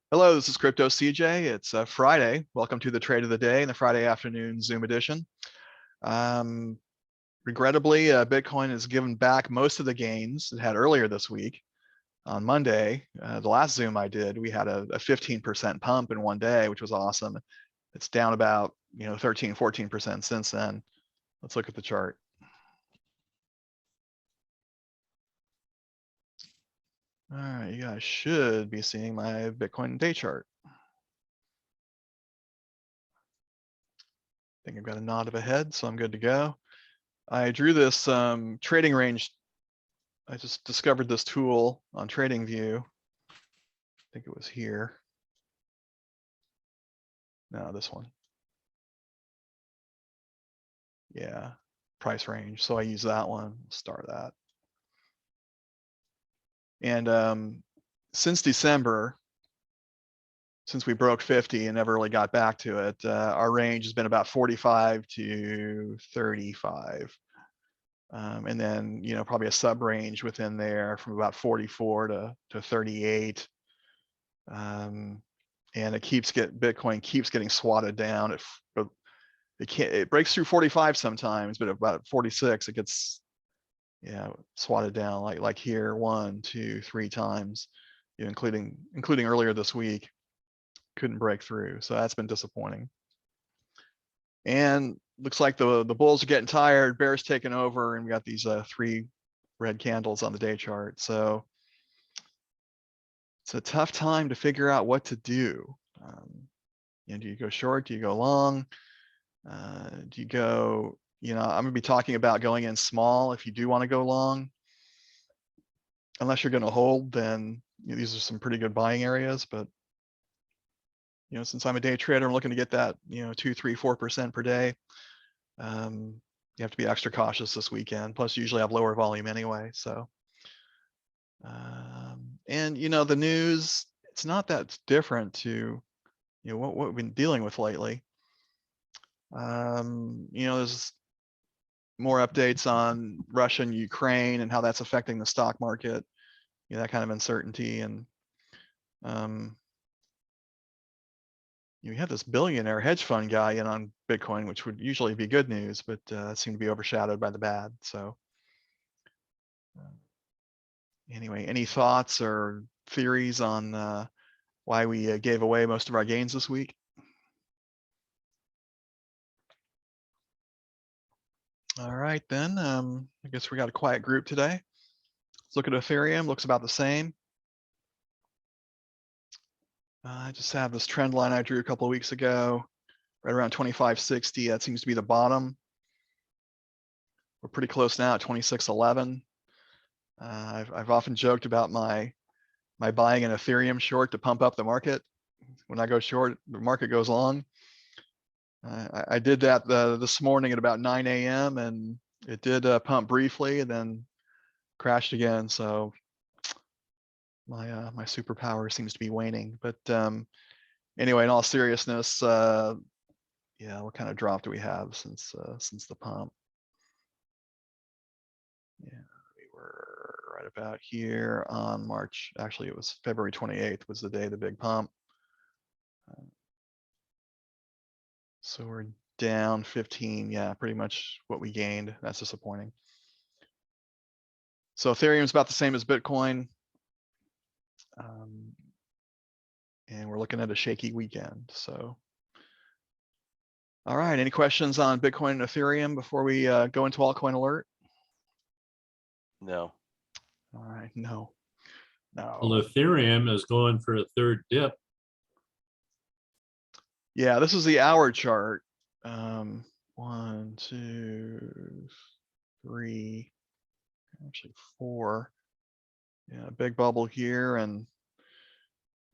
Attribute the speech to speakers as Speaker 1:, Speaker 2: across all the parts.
Speaker 1: Hello, this is Crypto CJ. It's Friday. Welcome to the trade of the day in the Friday afternoon Zoom edition. Um, Regrettably, Bitcoin has given back most of the gains it had earlier this week. On Monday, the last Zoom I did, we had a 15% pump in one day, which was awesome. It's down about 13, 14% since then. Let's look at the chart. All right, you guys should be seeing my Bitcoin day chart. I think I've got a nod of a head, so I'm good to go. I drew this trading range. I just discovered this tool on TradingView. I think it was here. No, this one. Yeah, price range. So I use that one, start that. And since December, since we broke 50 and never really got back to it, our range has been about 45 to 35. And then, probably a sub range within there from about 44 to 38. And Bitcoin keeps getting swatted down. It breaks through 45 sometimes, but about 46, it gets swatted down like here 1, 2, 3 times, including earlier this week. Couldn't break through, so that's been disappointing. And looks like the bulls are getting tired, bears taking over, and we got these 3 red candles on the day chart. So it's a tough time to figure out what to do. Do you go short? Do you go long? Do you go, I'm gonna be talking about going in small if you do want to go long. Unless you're gonna hold, then these are some pretty good buying areas. But since I'm a day trader, I'm looking to get that 2, 3, 4% per day. You have to be extra cautious this weekend. Plus, you usually have lower volume anyway. So, and the news, it's not that different to what we've been dealing with lately. There's more updates on Russia and Ukraine and how that's affecting the stock market, that kind of uncertainty. And you have this billionaire hedge fund guy in on Bitcoin, which would usually be good news, but it seemed to be overshadowed by the bad. So anyway, any thoughts or theories on why we gave away most of our gains this week? All right, then. I guess we got a quiet group today. Let's look at Ethereum. Looks about the same. I just have this trend line I drew a couple of weeks ago, right around 2560. That seems to be the bottom. We're pretty close now at 2611. I've often joked about my buying an Ethereum short to pump up the market. When I go short, the market goes long. I did that this morning at about 9 a.m. and it did pump briefly and then crashed again. So my superpower seems to be waning. But anyway, in all seriousness, what kind of drop do we have since the pump? Yeah, we were right about here on March. Actually, it was February 28th was the day of the big pump. So we're down 15. Yeah, pretty much what we gained. That's disappointing. So Ethereum is about the same as Bitcoin. And we're looking at a shaky weekend. So, all right, any questions on Bitcoin and Ethereum before we go into Altcoin Alert?
Speaker 2: No.
Speaker 1: All right, no.
Speaker 3: Well, Ethereum is going for a third dip.
Speaker 1: Yeah, this is the hour chart. 1, 2, 3, actually 4. Yeah, big bubble here, and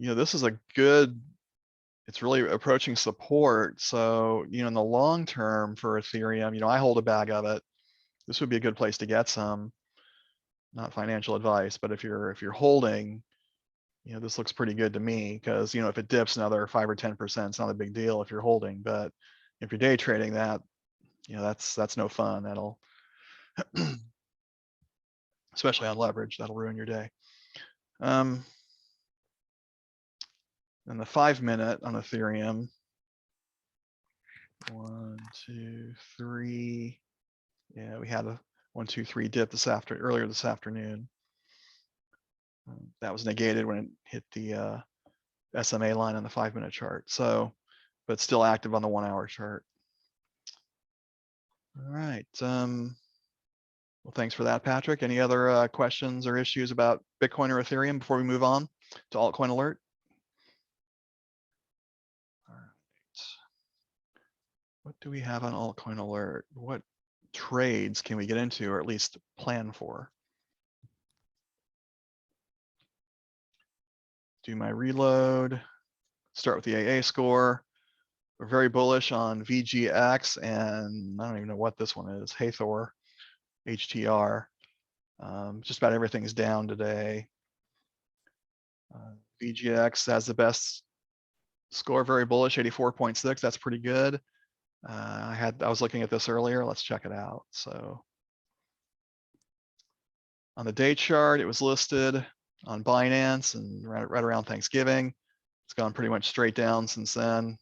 Speaker 1: this is a good. It's really approaching support. So in the long term for Ethereum, I hold a bag of it. This would be a good place to get some. Not financial advice, but if you're holding, this looks pretty good to me because if it dips another 5 or 10%, it's not a big deal if you're holding. But if you're day trading that, that's no fun. That'll especially on leverage, that'll ruin your day. And the 5-minute on Ethereum, 1, 2, 3. Yeah, we had a 1, 2, 3 dip earlier this afternoon. That was negated when it hit the SMA line on the 5-minute chart. So, but still active on the 1-hour chart. All right. Well, thanks for that, Patrick. Any other questions or issues about Bitcoin or Ethereum before we move on to Altcoin Alert? All right. What do we have on Altcoin Alert? What trades can we get into, or at least plan for? Do my reload. Start with the AA score. We're very bullish on VGX, and I don't even know what this one is. Hathor, HTR. Just about everything is down today. VGX has the best score, very bullish, 84.6. That's pretty good. I was looking at this earlier. Let's check it out. So on the day chart, it was listed on Binance and right around Thanksgiving. It's gone pretty much straight down since then.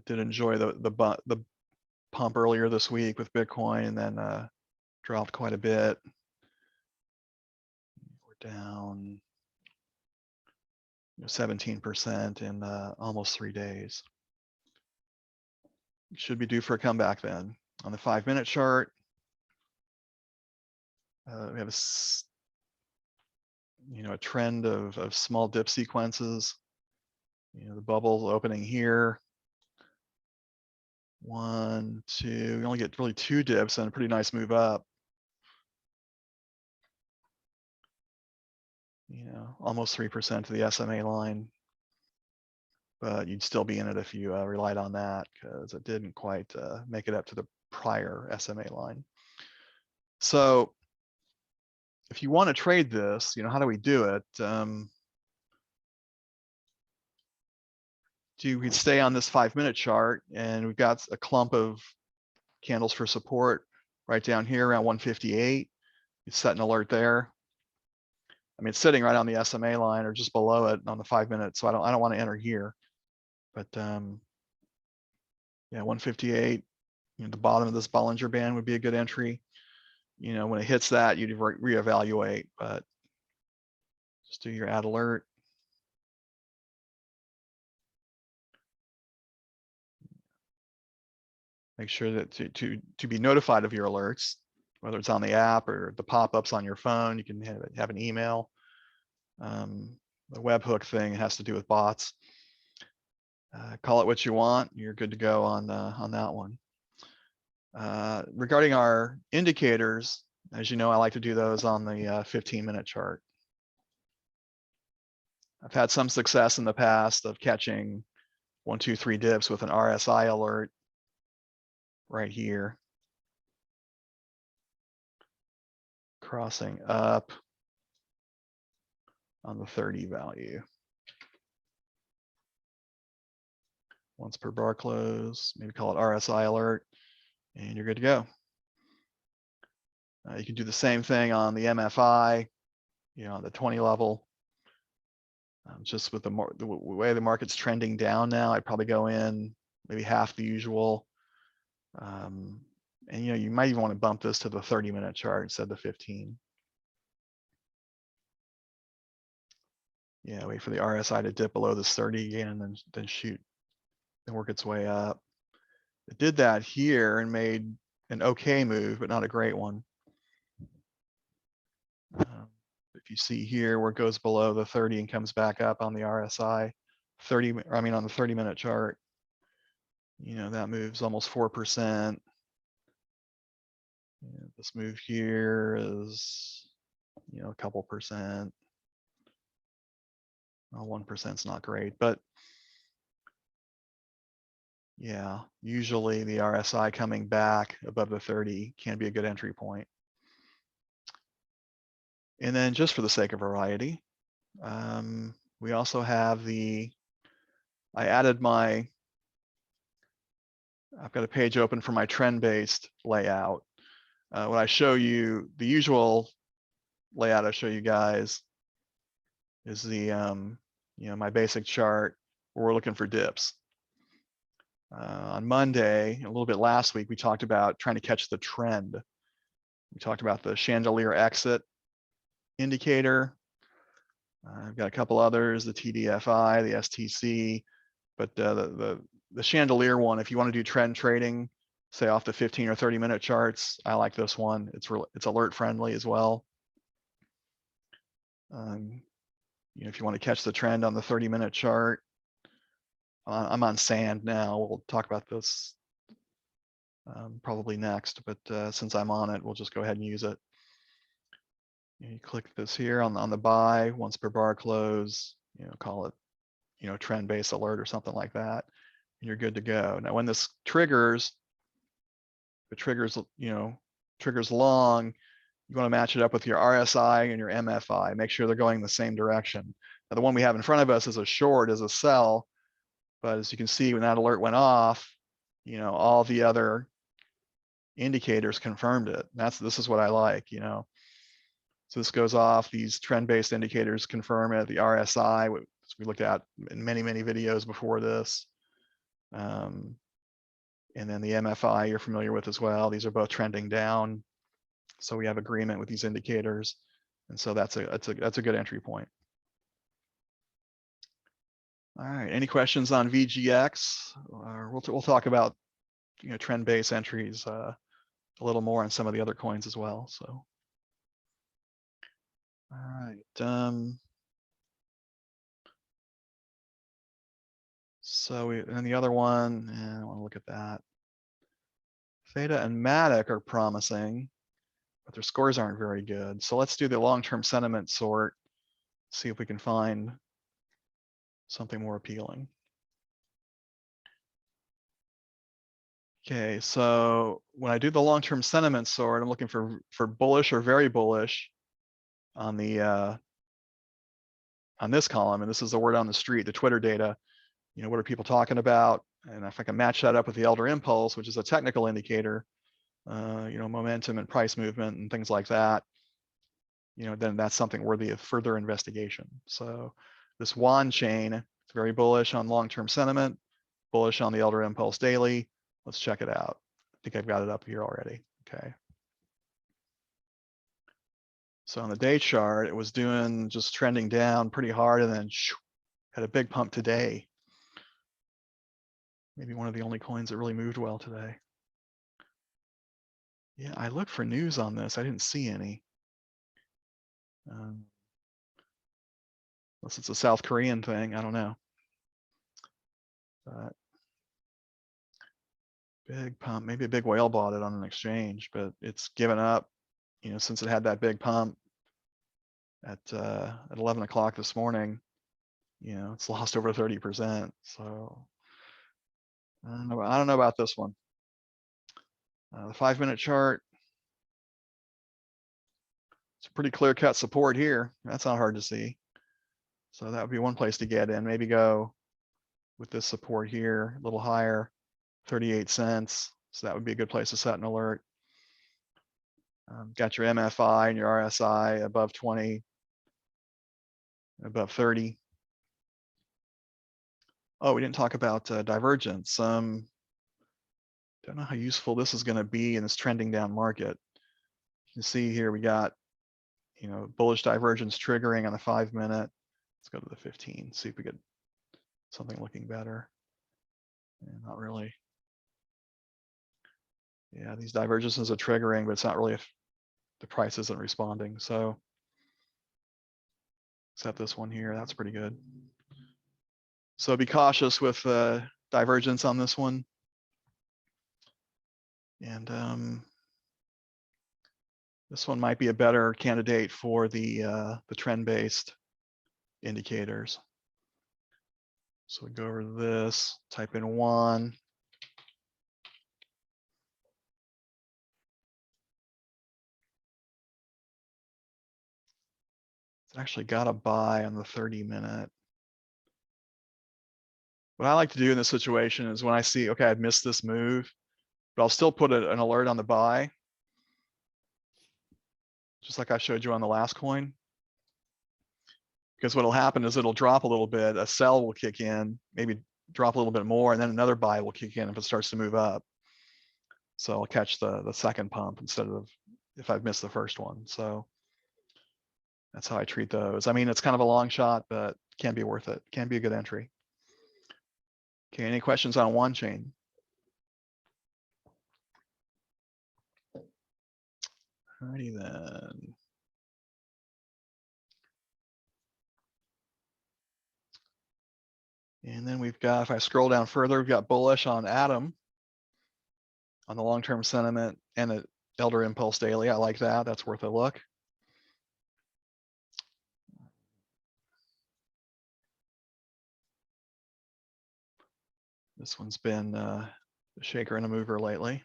Speaker 1: Did enjoy the pump earlier this week with Bitcoin, and then dropped quite a bit. We're down 17% in almost 3 days. Should be due for a comeback then. On the 5-minute chart, we have a trend of small dip sequences. The bubble opening here. 1, 2. You only get really 2 dips and a pretty nice move up. Almost 3% to the SMA line. But you'd still be in it if you relied on that, because it didn't quite make it up to the prior SMA line. So if you want to trade this, how do we do it? We stay on this 5-minute chart, and we've got a clump of candles for support right down here around 158. You set an alert there. I mean, it's sitting right on the SMA line or just below it on the 5-minute, so I don't want to enter here. But yeah, 158. The bottom of this Bollinger Band would be a good entry. When it hits that, you'd reevaluate, but just do your add alert. Make sure that to be notified of your alerts, whether it's on the app or the pop-ups on your phone, you can have an email. The webhook thing has to do with bots. Call it what you want. You're good to go on that one. Regarding our indicators, as you know, I like to do those on the 15-minute chart. I've had some success in the past of catching 1, 2, 3 dips with an RSI alert right here. Crossing up on the 30 value. Once per bar close, maybe call it RSI alert, and you're good to go. You can do the same thing on the MFI, on the 20 level. Just with the way the market's trending down now, I'd probably go in maybe half the usual. And you might even want to bump this to the 30-minute chart instead of the 15. Yeah, wait for the RSI to dip below this 30 again, and then shoot, and work its way up. It did that here and made an okay move, but not a great one. If you see here where it goes below the 30 and comes back up on the RSI, on the 30-minute chart, that moves almost 4%. This move here is, a couple percent. Well, 1% is not great, but yeah, usually the RSI coming back above the 30 can be a good entry point. And then just for the sake of variety, we also have I've got a page open for my trend-based layout. When I show you the usual layout I show you guys, is the, my basic chart where we're looking for dips. On Monday, a little bit last week, we talked about trying to catch the trend. We talked about the chandelier exit indicator. I've got a couple others, the TDFI, the STC, but the chandelier one, if you want to do trend trading, say off the 15 or 30-minute charts, I like this one. It's alert friendly as well. If you want to catch the trend on the 30-minute chart, I'm on sand now. We'll talk about this probably next, but since I'm on it, we'll just go ahead and use it. You click this here on the buy, once per bar close, call it, trend-based alert or something like that, and you're good to go. Now, when this triggers, if it triggers, triggers long, you want to match it up with your RSI and your MFI. Make sure they're going the same direction. Now, the one we have in front of us is a short, is a sell, but as you can see, when that alert went off, all the other indicators confirmed it. This is what I like, So this goes off, these trend-based indicators confirm it, the RSI, which we looked at in many, many videos before this. And then the MFI you're familiar with as well. These are both trending down. So we have agreement with these indicators. And so that's a good entry point. All right, any questions on VGX? We'll talk about trend-based entries a little more on some of the other coins as well. So. All right. And the other one, I want to look at that. Theta and Matic are promising, but their scores aren't very good. So let's do the long-term sentiment sort, see if we can find something more appealing. Okay, so when I do the long-term sentiment sort, I'm looking for bullish or very bullish on the on this column, and this is the word on the street, the Twitter data. What are people talking about? And if I can match that up with the Elder Impulse, which is a technical indicator, momentum and price movement and things like that, then that's something worthy of further investigation. So this WAN chain, it's very bullish on long-term sentiment, bullish on the Elder Impulse daily. Let's check it out. I think I've got it up here already. Okay. So on the day chart, it was just trending down pretty hard and then had a big pump today. Maybe one of the only coins that really moved well today. Yeah, I looked for news on this. I didn't see any. Unless it's a South Korean thing, I don't know. But big pump, maybe a big whale bought it on an exchange, but it's given up, since it had that big pump at 11 o'clock this morning. It's lost over 30%. So I don't know about this one. The 5-minute chart, it's a pretty clear-cut support here. That's not hard to see. So that would be one place to get in. Maybe go with this support here, a little higher, 38 cents. So that would be a good place to set an alert. Got your MFI and your RSI above 20, above 30. Oh, we didn't talk about divergence. Don't know how useful this is going to be in this trending down market. You can see here we got, bullish divergence triggering on the 5-minute. Let's go to the 15, see if we get something looking better. Yeah, not really. Yeah, these divergences are triggering, but it's not really if the price isn't responding. So except this one here, that's pretty good. So be cautious with divergence on this one. And this one might be a better candidate for the trend-based indicators. So we go over to this, type in 1. It's actually got a buy on the 30-minute. What I like to do in this situation is when I see, okay, I've missed this move, but I'll still put an alert on the buy, just like I showed you on the last coin. Because what'll happen is it'll drop a little bit, a sell will kick in, maybe drop a little bit more, and then another buy will kick in if it starts to move up. So I'll catch the second pump instead of if I've missed the first one. So that's how I treat those. I mean, it's kind of a long shot, but can be worth it. Can be a good entry. Okay, any questions on one chain? Alrighty then. And then we've got, if I scroll down further, we've got bullish on Atom on the long-term sentiment and an Elder Impulse Daily. I like that. That's worth a look. This one's been a shaker and a mover lately.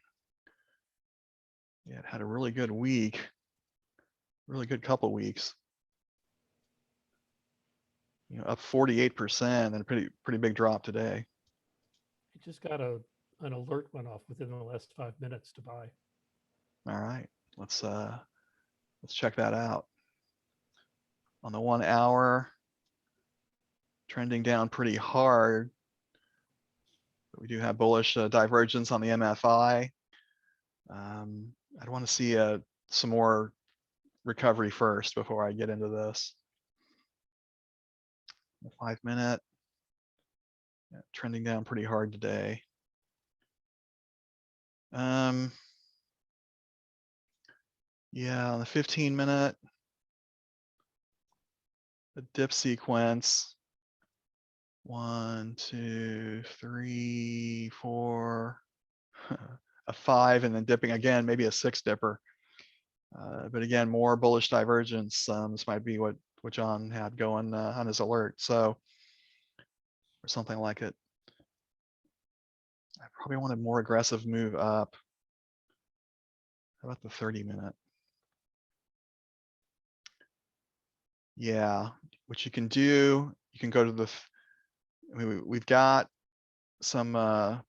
Speaker 1: Yeah, it had a really good week, really good couple weeks. You know, up 48% and a pretty big drop today.
Speaker 2: It just got an alert went off within the last 5 minutes to buy.
Speaker 1: All right, let's check that out. On the 1 hour, trending down pretty hard. But we do have bullish divergence on the MFI. I'd want to see some more recovery first before I get into this. The 5 minute, yeah, trending down pretty hard today. Yeah, on the 15 minute, the dip sequence. 1, 2, 3, 4, a 5, and then dipping again, maybe a 6 dipper. But again, more bullish divergence. This might be what John had going on his alert. So, or something like it. I probably want a more aggressive move up. How about the 30 minute? Yeah, what you can do, you can go to the, we've got some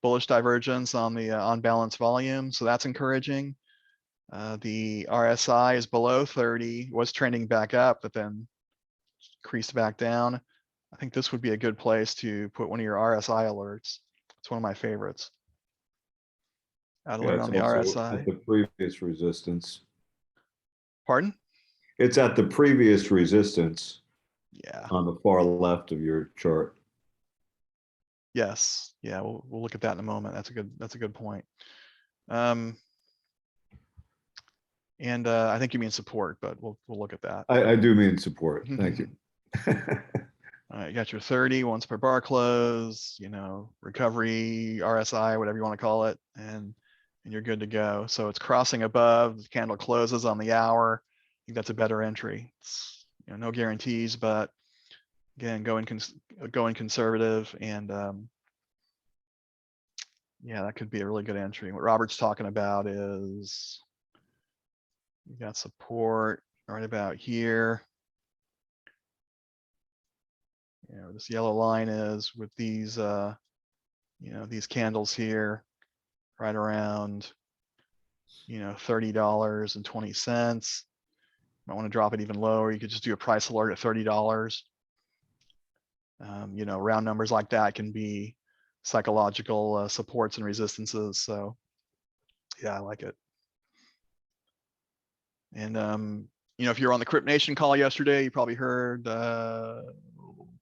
Speaker 1: bullish divergence on the on balance volume, so that's encouraging. The RSI is below 30, was trending back up, but then creased back down. I think this would be a good place to put one of your RSI alerts. It's one of my favorites. Add alert on the RSI.
Speaker 4: At the previous resistance.
Speaker 1: Pardon?
Speaker 4: It's at the previous resistance.
Speaker 1: Yeah.
Speaker 4: On the far left of your chart.
Speaker 1: Yes. Yeah. We'll look at that in a moment. That's a good point. And I think you mean support, but we'll look at that.
Speaker 4: I do mean support. Thank you.
Speaker 1: All right, you got your 30 once per bar close, you know, recovery, RSI, whatever you want to call it, and you're good to go. So it's crossing above, the candle closes on the hour. I think that's a better entry. It's, you know, no guarantees, but again, going conservative, and yeah, that could be a really good entry. What Robert's talking about is you got support right about here. You know, this yellow line is with these, you know, these candles here, right around, you know, $30.20. Might want to drop it even lower. You could just do a price alert at $30. You know, round numbers like that can be psychological supports and resistances. So yeah, I like it. And you know, if you're on the CryptNation call yesterday, you probably heard,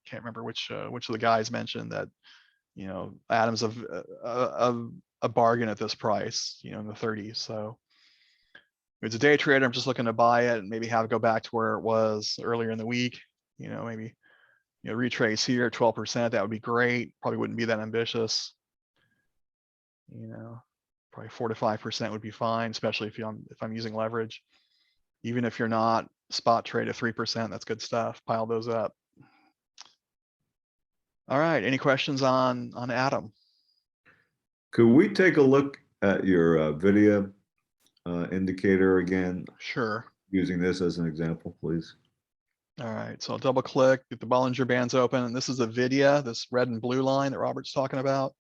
Speaker 1: can't remember which of the guys mentioned that, you know, Atom's a bargain at this price, you know, in the 30s. So if it's a day trader, I'm just looking to buy it and maybe have it go back to where it was earlier in the week. You know, maybe, you know, retrace here 12%. That would be great. Probably wouldn't be that ambitious. You know, probably 4 to 5% would be fine, especially if I'm using leverage. Even if you're not, spot trade at 3%, that's good stuff. Pile those up. All right, any questions on Atom?
Speaker 4: Could we take a look at your video indicator again?
Speaker 1: Sure.
Speaker 4: Using this as an example, please.
Speaker 1: All right, so I'll double click, get the Bollinger Bands open, and this is a video, this red and blue line that Robert's talking about.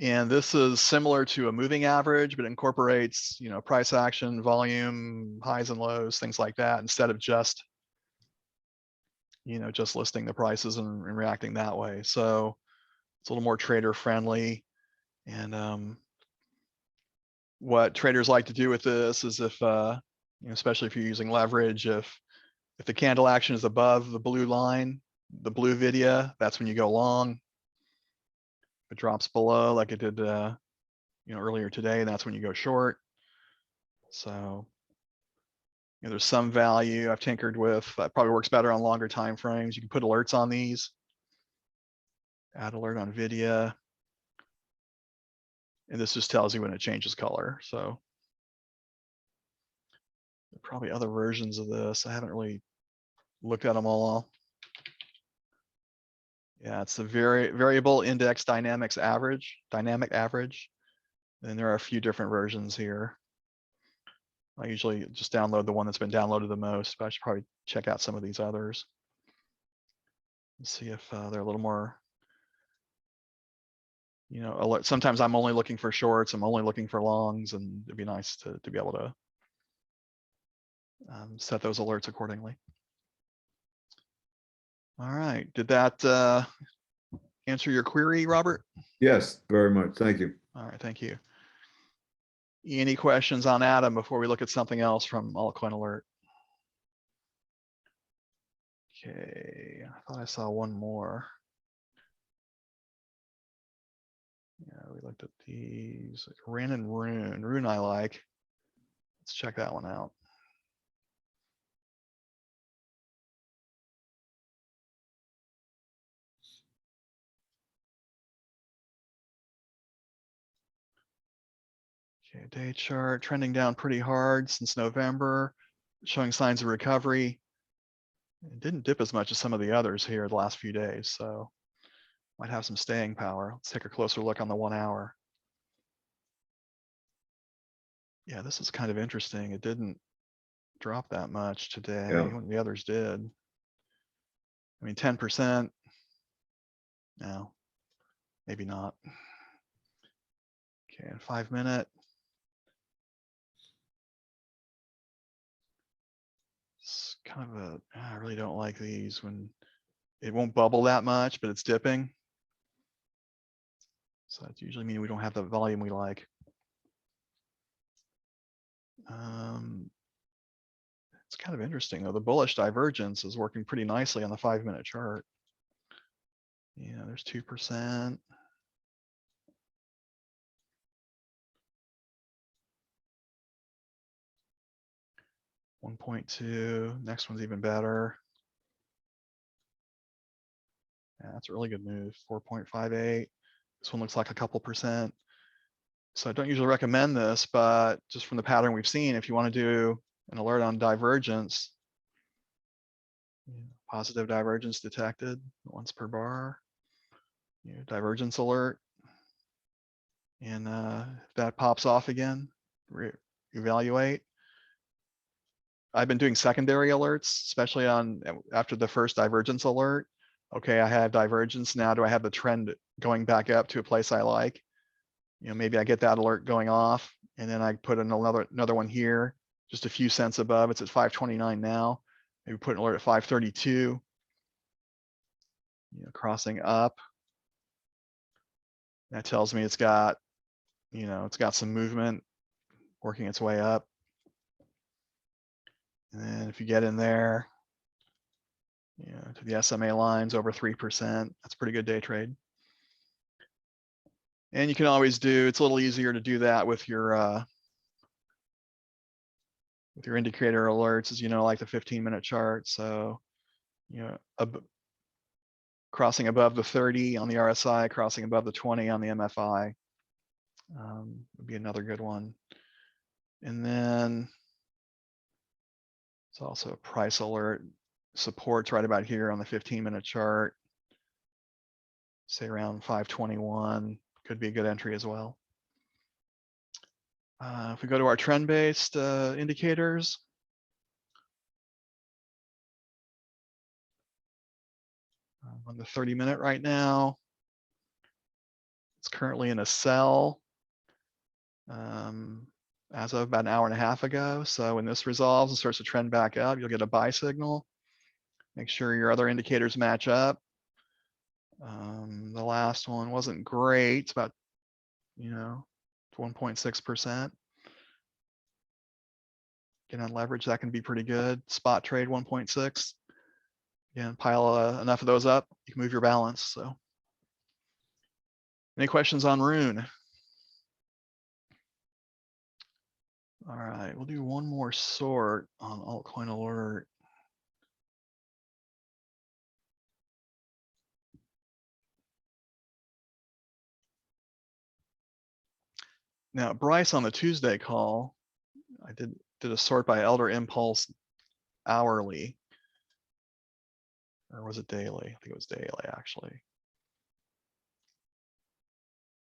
Speaker 1: And this is similar to a moving average, but incorporates, price action, volume, highs and lows, things like that, instead of just, just listing the prices and reacting that way. So it's a little more trader friendly. And what traders like to do with this is if, especially if you're using leverage, if the candle action is above the blue line, the blue video, that's when you go long. If it drops below like it did, earlier today, that's when you go short. So, there's some value I've tinkered with that probably works better on longer time frames. You can put alerts on these. Add alert on video. And this just tells you when it changes color. So there are probably other versions of this. I haven't really looked at them all. Yeah, it's the variable index dynamic average. And there are a few different versions here. I usually just download the one that's been downloaded the most, but I should probably check out some of these others. Let's see if they're a little more, alert. Sometimes I'm only looking for shorts, I'm only looking for longs, and it'd be nice to be able to set those alerts accordingly. All right, did that answer your query, Robert?
Speaker 4: Yes, very much. Thank you.
Speaker 1: All right, thank you. Any questions on Atom before we look at something else from Altcoin Alert? Okay, I thought I saw one more. Yeah, we looked at these. Rin and Rune. Rune I like. Let's check that one out. Okay, day chart trending down pretty hard since November, showing signs of recovery. It didn't dip as much as some of the others here the last few days, so might have some staying power. Let's take a closer look on the 1 hour. Yeah, this is kind of interesting. It didn't drop that much today when the others did. I mean, 10%. No, maybe not. Okay, and 5 minute. It's kind of a, I really don't like these when it won't bubble that much, but it's dipping. So that's usually mean we don't have the volume we like. It's kind of interesting though. The bullish divergence is working pretty nicely on the 5 minute chart. Yeah, there's 2%. $1.2. Next one's even better. Yeah, that's a really good move. 4.58. This one looks like a couple percent. So I don't usually recommend this, but just from the pattern we've seen, if you want to do an alert on divergence, positive divergence detected once per bar, divergence alert. And if that pops off again, evaluate. I've been doing secondary alerts, especially on after the first divergence alert. Okay, I have divergence. Now do I have the trend going back up to a place I like? Maybe I get that alert going off and then I put another one here, just a few cents above. It's at 529 now. Maybe put an alert at 532. Crossing up. That tells me it's got, it's got some movement working its way up. And then if you get in there, to the SMA lines over 3%, that's a pretty good day trade. And you can always do, it's a little easier to do that with your indicator alerts, as like the 15-minute chart. So, crossing above the 30 on the RSI, crossing above the 20 on the MFI would be another good one. And then it's also a price alert. Support's right about here on the 15-minute chart. Say around 521 could be a good entry as well. If we go to our trend-based indicators, on the 30-minute right now, It's currently in a sell as of about an hour and a half ago. So when this resolves and starts to trend back up, you'll get a buy signal. Make sure your other indicators match up. The last one wasn't great. It's about, 1.6%. Again, on leverage, that can be pretty good. Spot trade 1.6. Again, pile enough of those up, you can move your balance. So, any questions on Rune? All right, we'll do one more sort on Altcoin Alert. Now, Bryce on the Tuesday call, I did a sort by Elder Impulse hourly. Or was it daily? I think it was daily, actually.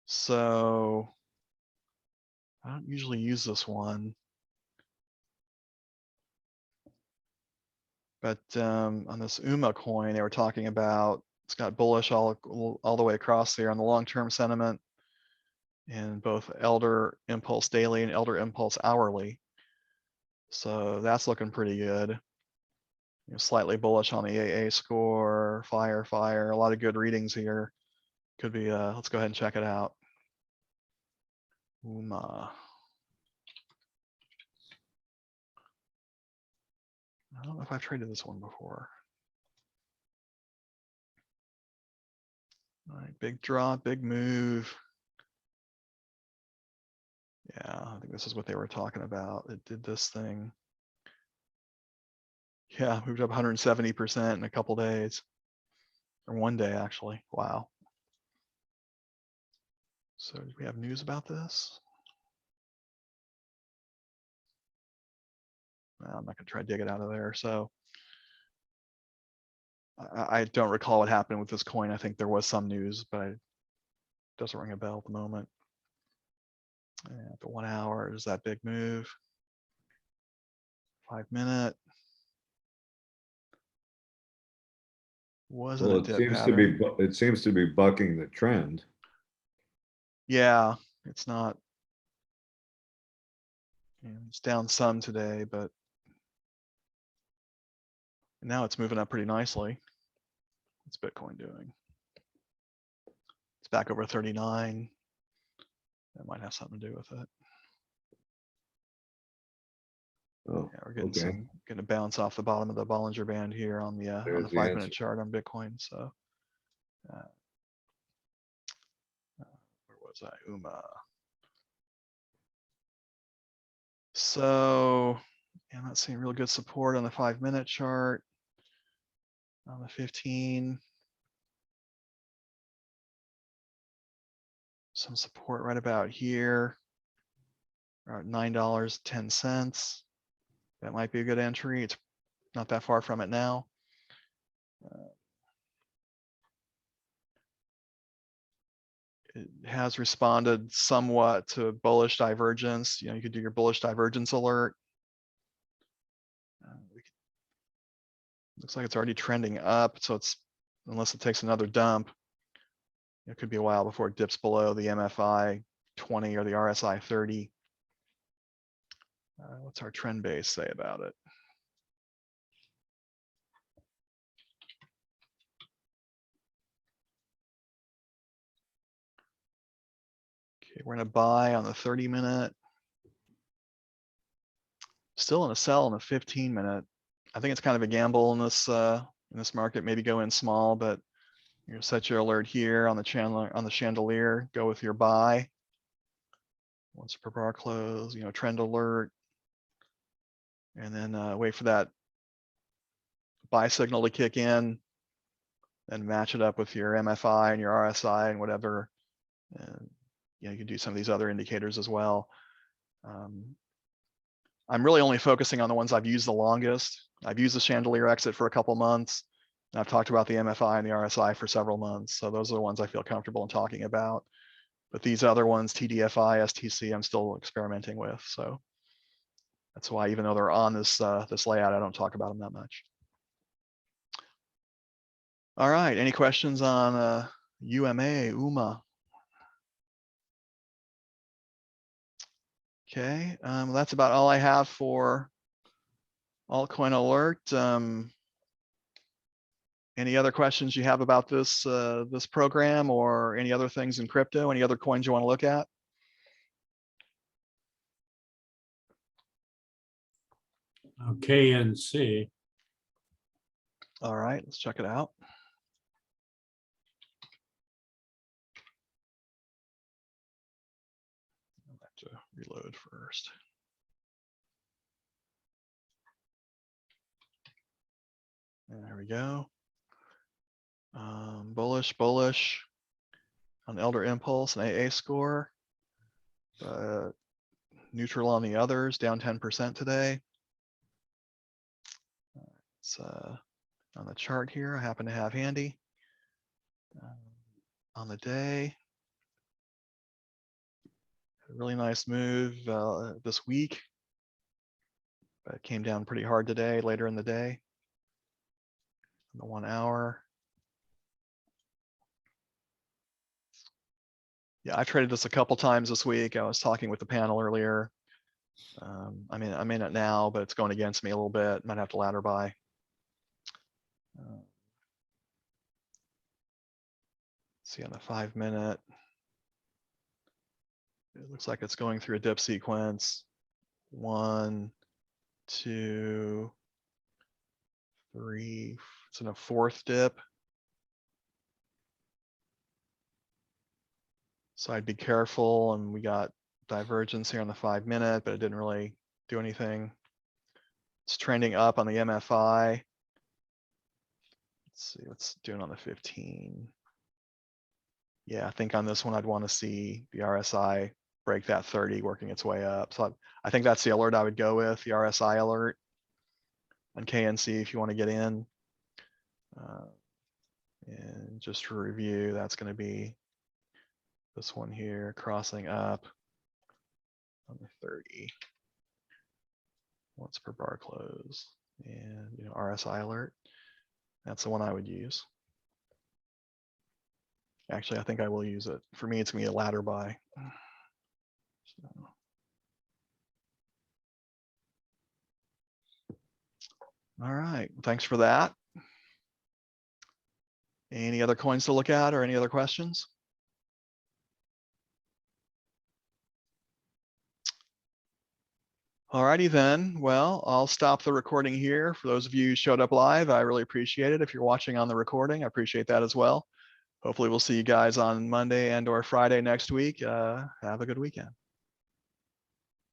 Speaker 1: So I don't usually use this one. But on this UMA coin, they were talking about, it's got bullish all the way across there on the long-term sentiment in both Elder Impulse daily and Elder Impulse hourly. So that's looking pretty good. Slightly bullish on the AA score, fire, a lot of good readings here. Could be, let's go ahead and check it out. UMA. I don't know if I've traded this one before. All right, big drop, big move. Yeah, I think this is what they were talking about. It did this thing. Yeah, moved up 170% in a couple days. Or one day, actually. Wow. So do we have news about this? Well, I'm not gonna try to dig it out of there. So I don't recall what happened with this coin. I think there was some news, but it doesn't ring a bell at the moment. Yeah, the 1 hour is that big move. 5 minute. Wasn't
Speaker 4: Well,
Speaker 1: a
Speaker 4: it
Speaker 1: dip
Speaker 4: seems to
Speaker 1: pattern.
Speaker 4: be, it seems to be bucking the trend.
Speaker 1: Yeah, it's not. It's down some today, but now it's moving up pretty nicely. What's Bitcoin doing? It's back over 39. That might have something to do with it.
Speaker 4: Oh,
Speaker 1: Yeah, we're getting
Speaker 4: okay.
Speaker 1: gonna bounce off the bottom of the Bollinger Band here on the
Speaker 4: There's the
Speaker 1: 5 minute
Speaker 4: answer.
Speaker 1: chart on Bitcoin. So where was I? UMA. So yeah, I'm not seeing real good support on the 5 minute chart. On the 15. Some support right about here. Around $9.10. That might be a good entry. It's not that far from it now. It has responded somewhat to bullish divergence. You could do your bullish divergence alert. Looks like it's already trending up, so it's, unless it takes another dump, it could be a while before it dips below the MFI 20 or the RSI 30. What's our trend base say about it? Okay, we're gonna buy on the 30 minute. Still in a sell on the 15 minute. I think it's kind of a gamble in this market. Maybe go in small, but set your alert here on the chandelier. Go with your buy. Once per bar close, trend alert, and then wait for that buy signal to kick in, and match it up with your MFI and your RSI and whatever. And you can do some of these other indicators as well. I'm really only focusing on the ones I've used the longest. I've used the chandelier exit for a couple months, and I've talked about the MFI and the RSI for several months. So those are the ones I feel comfortable in talking about. But these other ones, TDFI, STC, I'm still experimenting with. So that's why, even though they're on this this layout, I don't talk about them that much. All right, any questions on UMA? Okay, that's about all I have for Altcoin Alert. Any other questions you have about this this program or any other things in crypto? Any other coins you want to look at?
Speaker 3: KNC.
Speaker 1: All right, let's check it out. I'll have to reload first. And there we go. Bullish on Elder Impulse and AA score. Neutral on the others, down 10% today. It's on the chart here, I happen to have handy. On the day, a really nice move this week, but it came down pretty hard today, later in the day. On the 1 hour. Yeah, I traded this a couple times this week. I was talking with the panel earlier. I'm in it now, but it's going against me a little bit. Might have to ladder buy. See on the 5 minute. It looks like it's going through a dip sequence. 1, 2, 3. It's in a 4th dip. So I'd be careful, and we got divergence here on the 5 minute, but it didn't really do anything. It's trending up on the MFI. Let's see what's it doing on the 15. Yeah, I think on this one, I'd want to see the RSI break that 30, working its way up. So I think that's the alert I would go with, the RSI alert on KNC if you want to get in. And just to review, that's going to be this one here, crossing up on the 30. Once per bar close, and RSI alert. That's the one I would use. Actually, I think I will use it. For me, it's gonna be a ladder buy. So. All right, thanks for that. Any other coins to look at or any other questions? Alrighty then, well, I'll stop the recording here. For those of you who showed up live, I really appreciate it. If you're watching on the recording, I appreciate that as well. Hopefully we'll see you guys on Monday and or Friday next week. Have a good weekend.